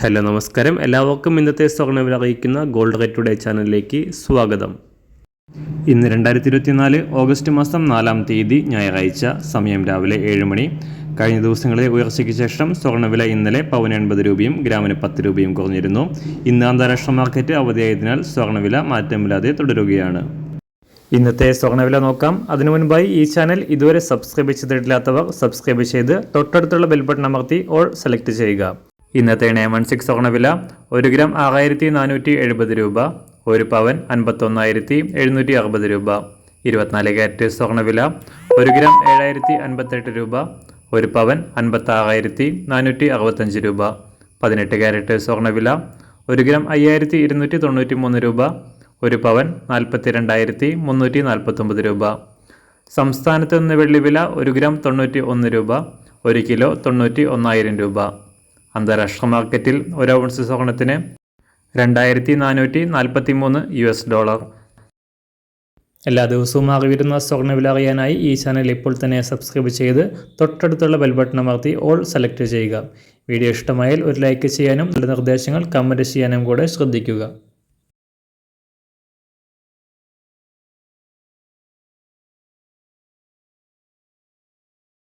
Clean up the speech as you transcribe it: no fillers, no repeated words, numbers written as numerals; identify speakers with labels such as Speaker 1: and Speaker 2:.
Speaker 1: Hello നമസ്കാരം, എല്ലാവർക്കും ഇന്നത്തെ സ്വർണ്ണവില അറിയിക്കുന്ന ഗോൾഡ് റേറ്റ് ടുഡേ ചാനലിലേക്ക് സ്വാഗതം. ഇന്ന് 2024 ഓഗസ്റ്റ് മാസം 4-ാം തീയതി ഞായറാഴ്ച, സമയം രാവിലെ 7 മണി. കഴിഞ്ഞ ദിവസങ്ങളിലെ ഉയർച്ചയ്ക്ക് ശേഷം സ്വർണ്ണവില ഇന്നലെ പവന് 80 രൂപയും ഗ്രാമിന് 10 രൂപയും കുറഞ്ഞിരുന്നു. ഇന്ന് അന്താരാഷ്ട്ര മാർക്കറ്റ് അവധിയായതിനാൽ സ്വർണ്ണവില മാറ്റമില്ലാതെ തുടരുകയാണ്. ഇന്നത്തെ സ്വർണ്ണവില നോക്കാം. അതിനു മുൻപായി ഈ ചാനൽ ഇതുവരെ സബ്സ്ക്രൈബ് ചെയ്തിട്ടില്ലാത്തവർ സബ്സ്ക്രൈബ് ചെയ്ത് തൊട്ടടുത്തുള്ള ബെൽ ബട്ടൺ അമർത്തി ഓൾ സെലക്ട് ചെയ്യുക. ഇന്നത്തെ 916 സ്വർണ്ണവില 1 ഗ്രാം 6470 രൂപ, 1 പവൻ 51,760 രൂപ. 24 ക്യാരറ്റ് സ്വർണ്ണവില 1 ഗ്രാം 7058 രൂപ, 1 പവൻ 56,465 രൂപ. 18 ക്യാരറ്റ് സ്വർണ്ണവില 1 ഗ്രാം 5293 രൂപ, 1 പവൻ 42,349 രൂപ. സംസ്ഥാനത്ത് നിന്ന് വെള്ളിവില 1 ഗ്രാം 91 രൂപ, 1 കിലോ 91,000 രൂപ. അന്താരാഷ്ട്ര മാർക്കറ്റിൽ 1 ഔൺസ് സ്വർണത്തിന് $2,443. എല്ലാ ദിവസവും അറിവിരുന്ന സ്വർണ്ണവില അറിയാനായി ഈ ചാനൽ ഇപ്പോൾ തന്നെ സബ്സ്ക്രൈബ് ചെയ്ത് തൊട്ടടുത്തുള്ള ബെൽ ബട്ടൺ അമർത്തി ഓൾ സെലക്ട് ചെയ്യുക. വീഡിയോ ഇഷ്ടമായാൽ ഒരു ലൈക്ക് ചെയ്യാനും നല്ല നിർദ്ദേശങ്ങൾ കമൻറ്റ് ചെയ്യാനും കൂടെ ശ്രദ്ധിക്കുക.